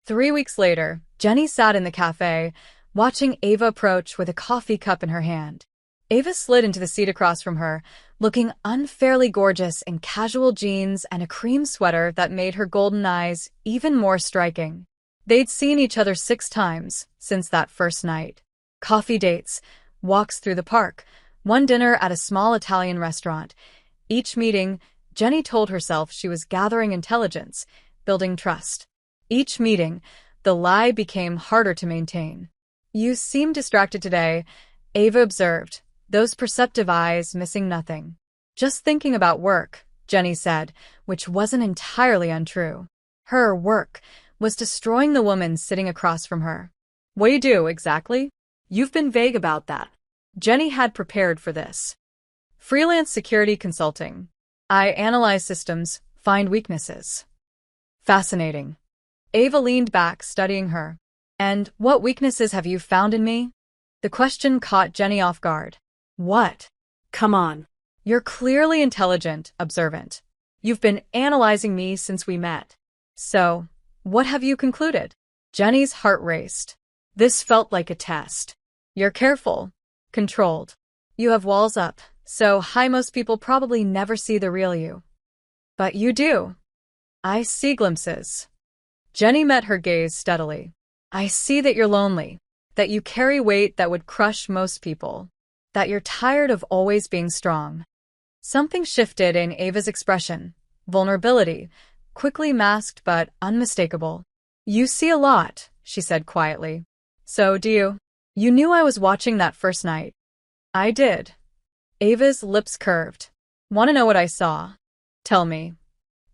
3 weeks later, Jenny sat in the cafe, watching Ava approach with a coffee cup in her hand. Ava slid into the seat across from her, looking unfairly gorgeous in casual jeans and a cream sweater that made her golden eyes even more striking. They'd seen each other 6 times since that first night. Coffee dates, walks through the park, one dinner at a small Italian restaurant. Each meeting, Jenny told herself she was gathering intelligence, building trust. Each meeting, the lie became harder to maintain. "You seem distracted today," Ava observed, those perceptive eyes missing nothing. "Just thinking about work," Jenny said, which wasn't entirely untrue. Her work was destroying the woman sitting across from her. "What do you do, exactly?" "You've been vague about that." Jenny had prepared for this. "Freelance security consulting. I analyze systems, find weaknesses." "Fascinating." Ava leaned back, studying her. "And what weaknesses have you found in me?" The question caught Jenny off guard. "What?" Come on. "You're clearly intelligent, observant. You've been analyzing me since we met. So, what have you concluded?" Jenny's heart raced. This felt like a test. "You're careful, controlled. You have walls up, so high most people probably never see the real you. But you do." "I see glimpses." Jenny met her gaze steadily. "I see that you're lonely, that you carry weight that would crush most people, that you're tired of always being strong." Something shifted in Ava's expression. Vulnerability, quickly masked but unmistakable. "You see a lot," she said quietly. "So do you." "You knew I was watching that first night." "I did." Ava's lips curved. "Want to know what I saw?" "Tell me."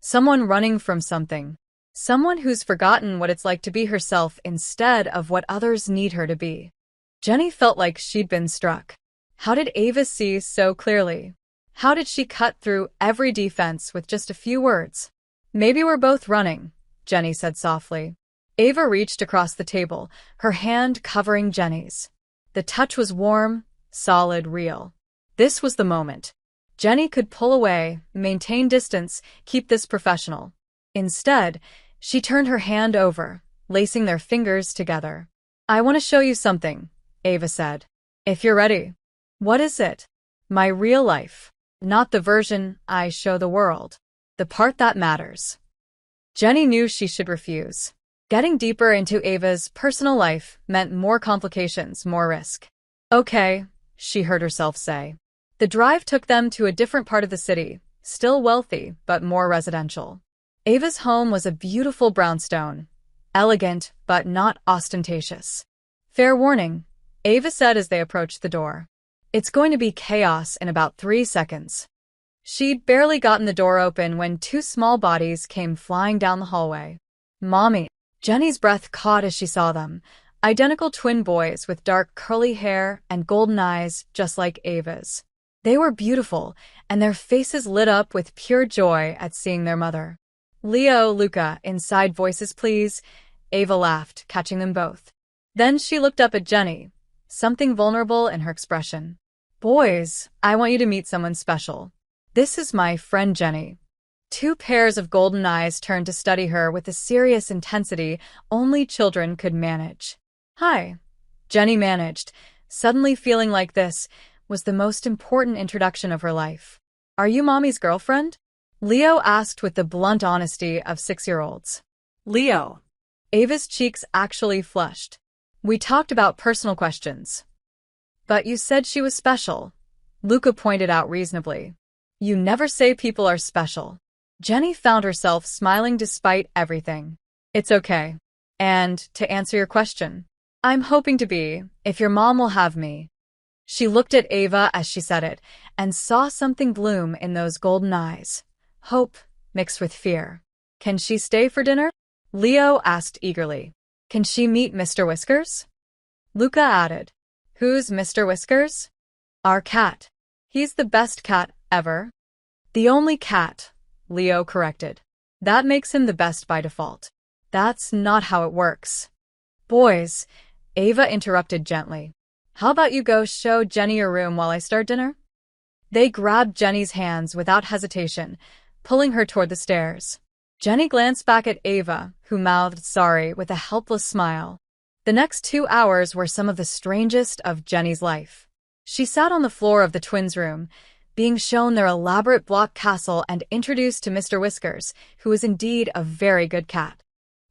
"Someone running from something. Someone who's forgotten what it's like to be herself instead of what others need her to be." Jenny felt like she'd been struck. How did Ava see so clearly? How did she cut through every defense with just a few words? "Maybe we're both running," Jenny said softly. Ava reached across the table, her hand covering Jenny's. The touch was warm, solid, real. This was the moment. Jenny could pull away, maintain distance, keep this professional. Instead, she turned her hand over, lacing their fingers together. "I want to show you something," Ava said. "If you're ready." "What is it?" "My real life. Not the version I show the world. The part that matters." Jenny knew she should refuse. Getting deeper into Ava's personal life meant more complications, more risk. "Okay," she heard herself say. The drive took them to a different part of the city, still wealthy, but more residential. Ava's home was a beautiful brownstone, elegant but not ostentatious. "Fair warning," Ava said as they approached the door. "It's going to be chaos in about 3 seconds." She'd barely gotten the door open when 2 small bodies came flying down the hallway. "Mommy." Jenny's breath caught as she saw them. Identical twin boys with dark curly hair and golden eyes just like Ava's. They were beautiful, and their faces lit up with pure joy at seeing their mother. "Leo, Luca, inside voices please," Ava laughed, catching them both. Then she looked up at Jenny, something vulnerable in her expression. "Boys, I want you to meet someone special. This is my friend Jenny." 2 pairs of golden eyes turned to study her with a serious intensity only children could manage. "Hi," Jenny managed, suddenly feeling like this was the most important introduction of her life. "Are you Mommy's girlfriend?" Leo asked with the blunt honesty of 6-year-olds. Leo. Ava's cheeks actually flushed. "We talked about personal questions." "But you said she was special," Luca pointed out reasonably. "You never say people are special." Jenny found herself smiling despite everything. "It's okay. And, to answer your question, I'm hoping to be, if your mom will have me." She looked at Ava as she said it, and saw something bloom in those golden eyes. Hope, mixed with fear. "Can she stay for dinner?" Leo asked eagerly. "Can she meet Mr. Whiskers?" Luca added. "Who's Mr. Whiskers?" "Our cat. He's the best cat ever." "The only cat," Leo corrected. "That makes him the best by default." "That's not how it works." "Boys," Ava interrupted gently. "How about you go show Jenny your room while I start dinner?" They grabbed Jenny's hands without hesitation, pulling her toward the stairs. Jenny glanced back at Ava, who mouthed sorry with a helpless smile. The next 2 hours were some of the strangest of Jenny's life. She sat on the floor of the twins' room, being shown their elaborate block castle and introduced to Mr. Whiskers, who was indeed a very good cat.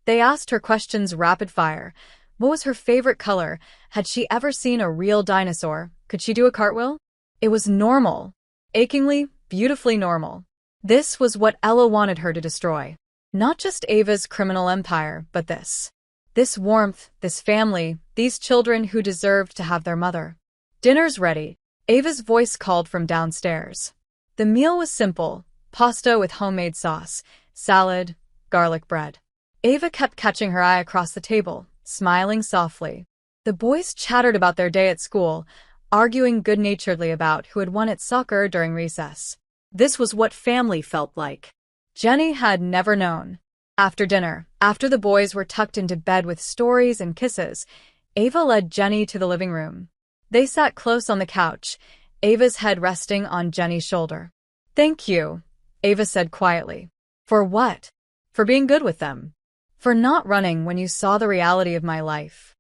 They asked her questions rapid fire. What was her favorite color? Had she ever seen a real dinosaur? Could she do a cartwheel? It was normal. Achingly, beautifully normal. This was what Ella wanted her to destroy. Not just Ava's criminal empire, but this. This warmth, this family, these children who deserved to have their mother. Dinner's ready, Ava's voice called from downstairs. The meal was simple, pasta with homemade sauce, salad, garlic bread. Ava kept catching her eye across the table, smiling softly. The boys chattered about their day at school, arguing good-naturedly about who had won at soccer during recess. This was what family felt like. Jenny had never known. After dinner, after the boys were tucked into bed with stories and kisses, Ava led Jenny to the living room. They sat close on the couch, Ava's head resting on Jenny's shoulder. "Thank you," Ava said quietly. "For what?" "For being good with them. For not running when you saw the reality of my life."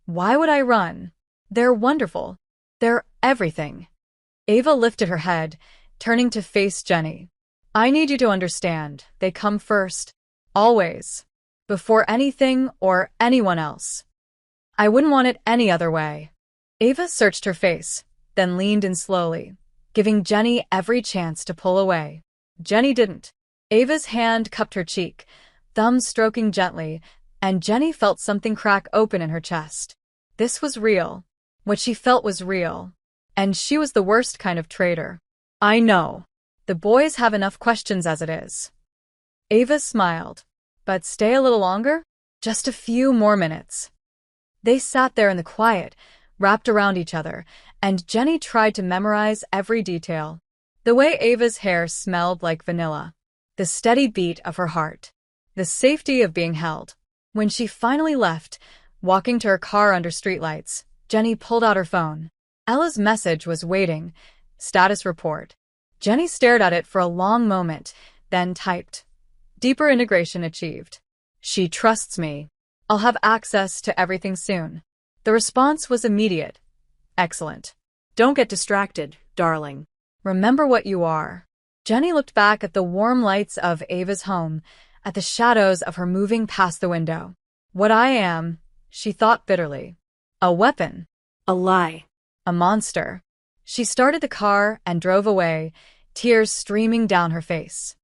"Why would I run? They're wonderful. They're everything." Ava lifted her head, turning to face Jenny. "I need you to understand, they come first. Always. Before anything or anyone else. I wouldn't want it any other way." Ava searched her face, then leaned in slowly, giving Jenny every chance to pull away. Jenny didn't. Ava's hand cupped her cheek, thumb stroking gently, and Jenny felt something crack open in her chest. This was real. What she felt was real. And she was the worst kind of traitor. "I know. The boys have enough questions as it is." Ava smiled. "But stay a little longer? Just a few more minutes." They sat there in the quiet, wrapped around each other, and Jenny tried to memorize every detail. The way Ava's hair smelled like vanilla. The steady beat of her heart. The safety of being held. When she finally left, walking to her car under streetlights, Jenny pulled out her phone. Ella's message was waiting. Status report. Jenny stared at it for a long moment, then typed. "Deeper integration achieved. She trusts me. I'll have access to everything soon." The response was immediate. "Excellent. Don't get distracted, darling. Remember what you are." Jenny looked back at the warm lights of Ava's home, at the shadows of her moving past the window. "What I am," she thought bitterly. "A weapon. A lie. A monster." She started the car and drove away, tears streaming down her face.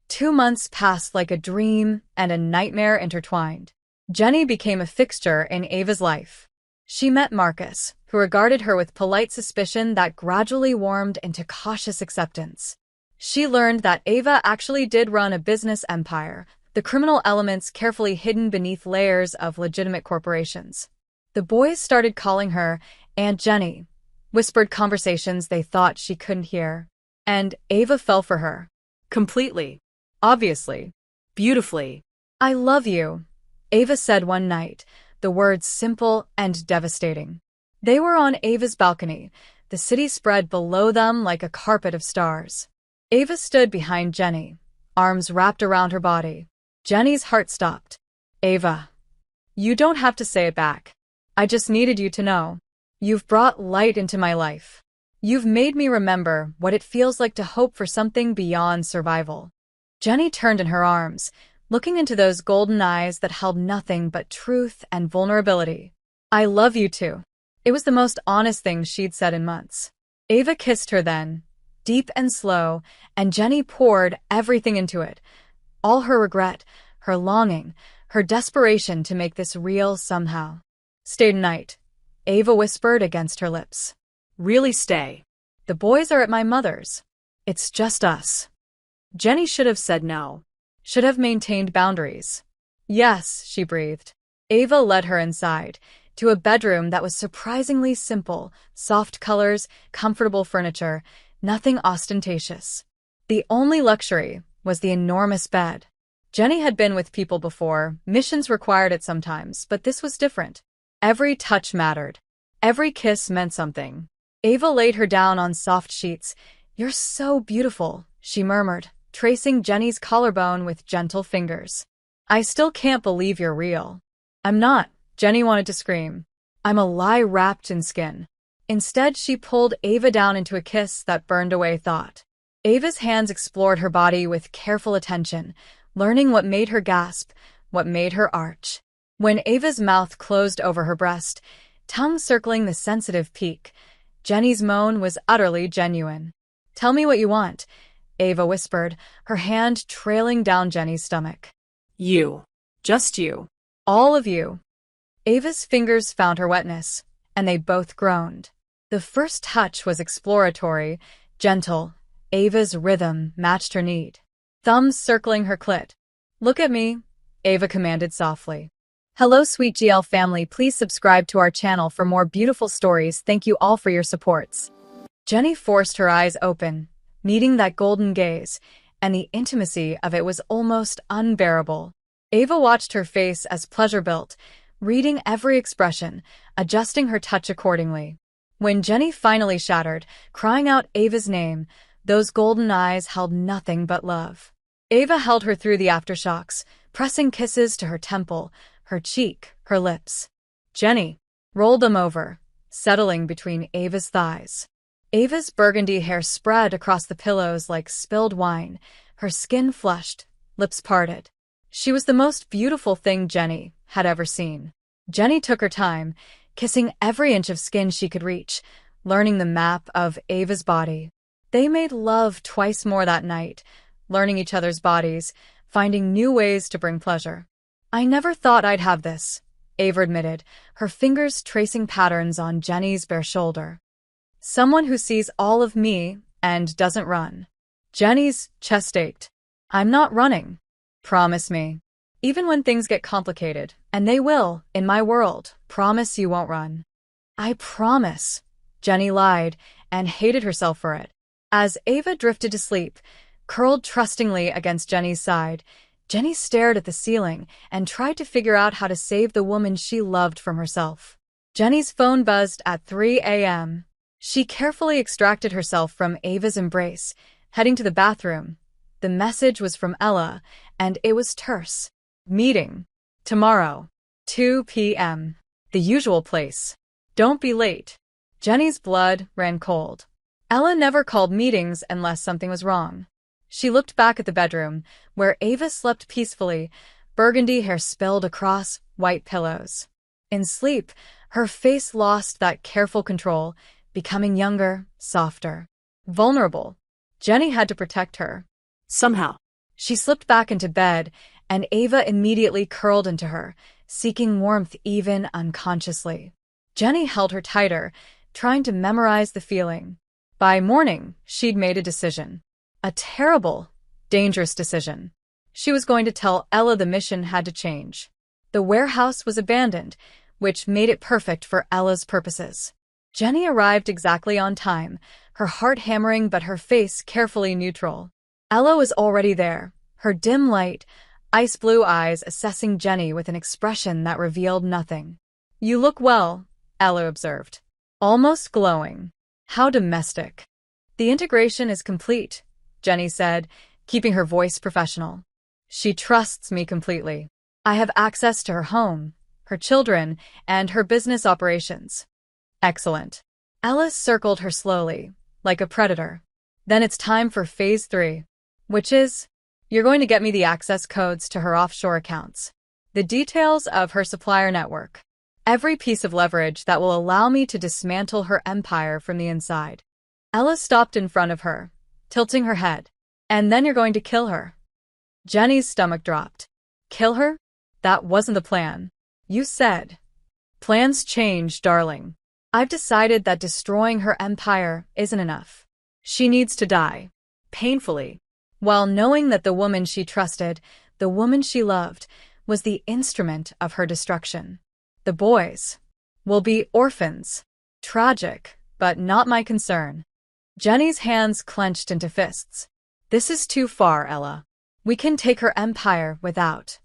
2 months passed like a dream and a nightmare intertwined. Jenny became a fixture in Ava's life. She met Marcus, who regarded her with polite suspicion that gradually warmed into cautious acceptance. She learned that Ava actually did run a business empire, the criminal elements carefully hidden beneath layers of legitimate corporations. The boys started calling her Aunt Jenny, whispered conversations they thought she couldn't hear. And Ava fell for her. Completely. Obviously. Beautifully. "I love you," Ava said one night, the words simple and devastating. They were on Ava's balcony, the city spread below them like a carpet of stars. Ava stood behind Jenny, arms wrapped around her body. Jenny's heart stopped. "Ava, you don't have to say it back. I just needed you to know. You've brought light into my life. You've made me remember what it feels like to hope for something beyond survival." Jenny turned in her arms, looking into those golden eyes that held nothing but truth and vulnerability. "I love you too." It was the most honest thing she'd said in months. Ava kissed her then, deep and slow, and Jenny poured everything into it. All her regret, her longing, her desperation to make this real somehow. "Stay tonight," Ava whispered against her lips. "Really stay." "The boys are at my mother's. It's just us." Jenny should have said no. Should have maintained boundaries. "Yes," she breathed. Ava led her inside, to a bedroom that was surprisingly simple, soft colors, comfortable furniture, nothing ostentatious. The only luxury was the enormous bed. Jenny had been with people before, missions required it sometimes, but this was different. Every touch mattered. Every kiss meant something. Ava laid her down on soft sheets. "You're so beautiful," she murmured. tracing Jenny's collarbone with gentle fingers. I still can't believe you're real. I'm not, Jenny wanted to scream. I'm a lie wrapped in skin. Instead, she pulled Ava down into a kiss that burned away thought. Ava's hands explored her body with careful attention, learning what made her gasp, what made her arch. When Ava's mouth closed over her breast, tongue circling the sensitive peak, Jenny's moan was utterly genuine. Tell me what you want, Ava whispered, her hand trailing down Jenny's stomach. You. Just you. All of you. Ava's fingers found her wetness, and they both groaned. The first touch was exploratory, gentle. Ava's rhythm matched her need. Thumbs circling her clit. Look at me, Ava commanded softly. Hello, sweet GL family. Please subscribe to our channel for more beautiful stories. Thank you all for your supports. Jenny forced her eyes open, meeting that golden gaze, and the intimacy of it was almost unbearable. Ava watched her face as pleasure built, reading every expression, adjusting her touch accordingly. When Jenny finally shattered, crying out Ava's name, those golden eyes held nothing but love. Ava held her through the aftershocks, pressing kisses to her temple, her cheek, her lips. Jenny rolled them over, settling between Ava's thighs. Ava's burgundy hair spread across the pillows like spilled wine, her skin flushed, lips parted. She was the most beautiful thing Jenny had ever seen. Jenny took her time, kissing every inch of skin she could reach, learning the map of Ava's body. They made love twice more that night, learning each other's bodies, finding new ways to bring pleasure. I never thought I'd have this, Ava admitted, her fingers tracing patterns on Jenny's bare shoulder. Someone who sees all of me and doesn't run. Jenny's chest ached. I'm not running. Promise me. Even when things get complicated, and they will, in my world, promise you won't run. I promise, Jenny lied and hated herself for it. As Ava drifted to sleep, curled trustingly against Jenny's side, Jenny stared at the ceiling and tried to figure out how to save the woman she loved from herself. Jenny's phone buzzed at 3 a.m. She carefully extracted herself from Ava's embrace, heading to the bathroom. The message was from Ella, and it was terse. Meeting. Tomorrow. 2 p.m. The usual place. Don't be late. Jenny's blood ran cold. Ella never called meetings unless something was wrong. She looked back at the bedroom, where Ava slept peacefully, burgundy hair spilled across white pillows. In sleep, her face lost that careful control, becoming younger, softer, vulnerable. Jenny had to protect her. Somehow. She slipped back into bed, and Ava immediately curled into her, seeking warmth even unconsciously. Jenny held her tighter, trying to memorize the feeling. By morning, she'd made a decision. A terrible, dangerous decision. She was going to tell Ella the mission had to change. The warehouse was abandoned, which made it perfect for Ella's purposes. Jenny arrived exactly on time, her heart hammering but her face carefully neutral. Ella was already there, her dim light, ice blue eyes assessing Jenny with an expression that revealed nothing. You look well, Ella observed. Almost glowing. How domestic. The integration is complete, Jenny said, keeping her voice professional. She trusts me completely. I have access to her home, her children, and her business operations. Excellent. Ella circled her slowly, like a predator. Then it's time for phase 3, which is, you're going to get me the access codes to her offshore accounts, the details of her supplier network, every piece of leverage that will allow me to dismantle her empire from the inside. Ella stopped in front of her, tilting her head. And then you're going to kill her. Jenny's stomach dropped. Kill her? That wasn't the plan. You said. Plans change, darling. I've decided that destroying her empire isn't enough. She needs to die. Painfully. While knowing that the woman she trusted, the woman she loved, was the instrument of her destruction. The boys will be orphans. Tragic, but not my concern. Jenny's hands clenched into fists. This is too far, Ella. We can take her empire without.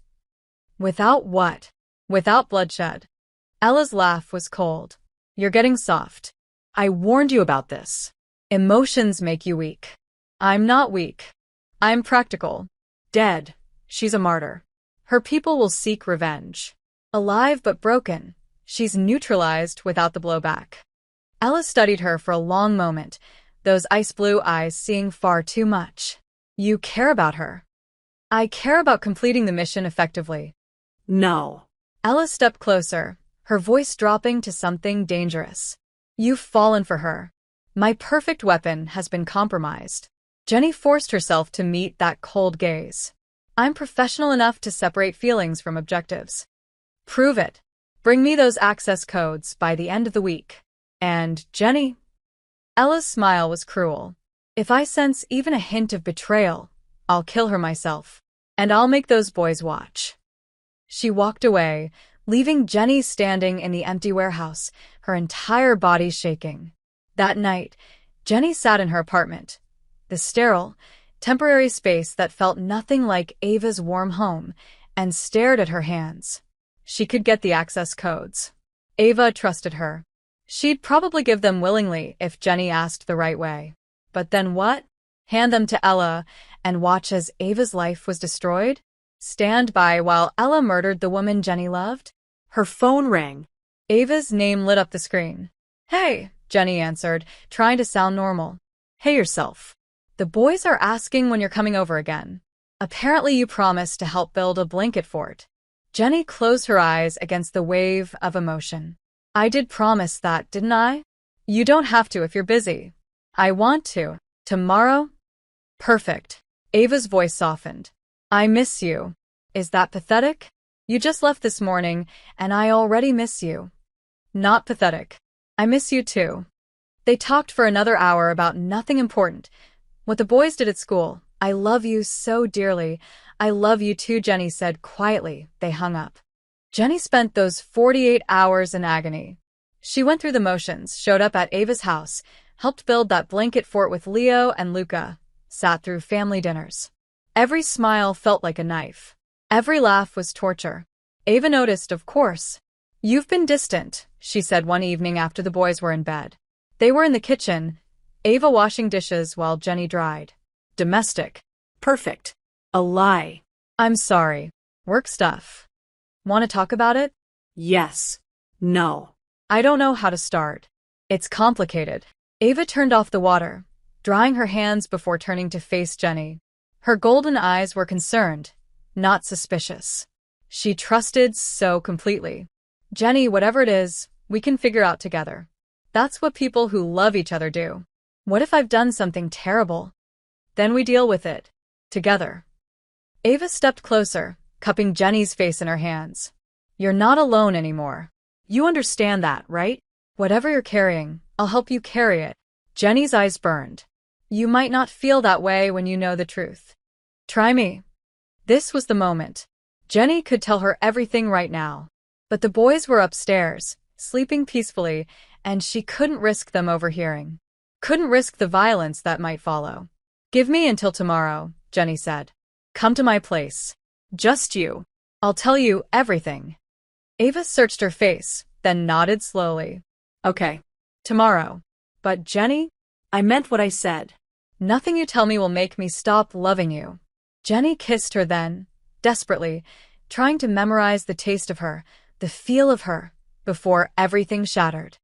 Without what? Without bloodshed. Ella's laugh was cold. You're getting soft. I warned you about this. Emotions make you weak. I'm not weak. I'm practical. Dead. She's a martyr. Her people will seek revenge. Alive but broken. She's neutralized without the blowback. Ella studied her for a long moment, those ice blue eyes seeing far too much. You care about her. I care about completing the mission effectively. No. Ella stepped closer, her voice dropping to something dangerous. You've fallen for her. My perfect weapon has been compromised. Jenny forced herself to meet that cold gaze. I'm professional enough to separate feelings from objectives. Prove it. Bring me those access codes by the end of the week. And, Jenny? Ella's smile was cruel. If I sense even a hint of betrayal, I'll kill her myself. And I'll make those boys watch. She walked away, leaving Jenny standing in the empty warehouse, her entire body shaking. That night, Jenny sat in her apartment, the sterile, temporary space that felt nothing like Ava's warm home, and stared at her hands. She could get the access codes. Ava trusted her. She'd probably give them willingly if Jenny asked the right way. But then what? Hand them to Ella and watch as Ava's life was destroyed? Stand by while Ella murdered the woman Jenny loved? Her phone rang. Ava's name lit up the screen. Hey, Jenny answered, trying to sound normal. Hey yourself. The boys are asking when you're coming over again. Apparently you promised to help build a blanket fort. Jenny closed her eyes against the wave of emotion. I did promise that, didn't I? You don't have to if you're busy. I want to. Tomorrow? Perfect. Ava's voice softened. I miss you. Is that pathetic? You just left this morning, and I already miss you. Not pathetic. I miss you too. They talked for another hour about nothing important. What the boys did at school. I love you so dearly. I love you too, Jenny said quietly. They hung up. Jenny spent those 48 hours in agony. She went through the motions, showed up at Ava's house, helped build that blanket fort with Leo and Luca, sat through family dinners. Every smile felt like a knife. Every laugh was torture. Ava noticed, of course. You've been distant, she said one evening after the boys were in bed. They were in the kitchen, Ava washing dishes while Jenny dried. Domestic. Perfect. A lie. I'm sorry. Work stuff. Want to talk about it? Yes. No. I don't know how to start. It's complicated. Ava turned off the water, drying her hands before turning to face Jenny. Her golden eyes were concerned, not suspicious. She trusted so completely. Jenny, whatever it is, we can figure out together. That's what people who love each other do. What if I've done something terrible? Then we deal with it. Together. Ava stepped closer, cupping Jenny's face in her hands. You're not alone anymore. You understand that, right? Whatever you're carrying, I'll help you carry it. Jenny's eyes burned. You might not feel that way when you know the truth. Try me. This was the moment. Jenny could tell her everything right now. But the boys were upstairs, sleeping peacefully, and she couldn't risk them overhearing. Couldn't risk the violence that might follow. Give me until tomorrow, Jenny said. Come to my place. Just you. I'll tell you everything. Ava searched her face, then nodded slowly. Okay. Tomorrow. But Jenny? I meant what I said. Nothing you tell me will make me stop loving you. Jenny kissed her then, desperately, trying to memorize the taste of her, the feel of her, before everything shattered.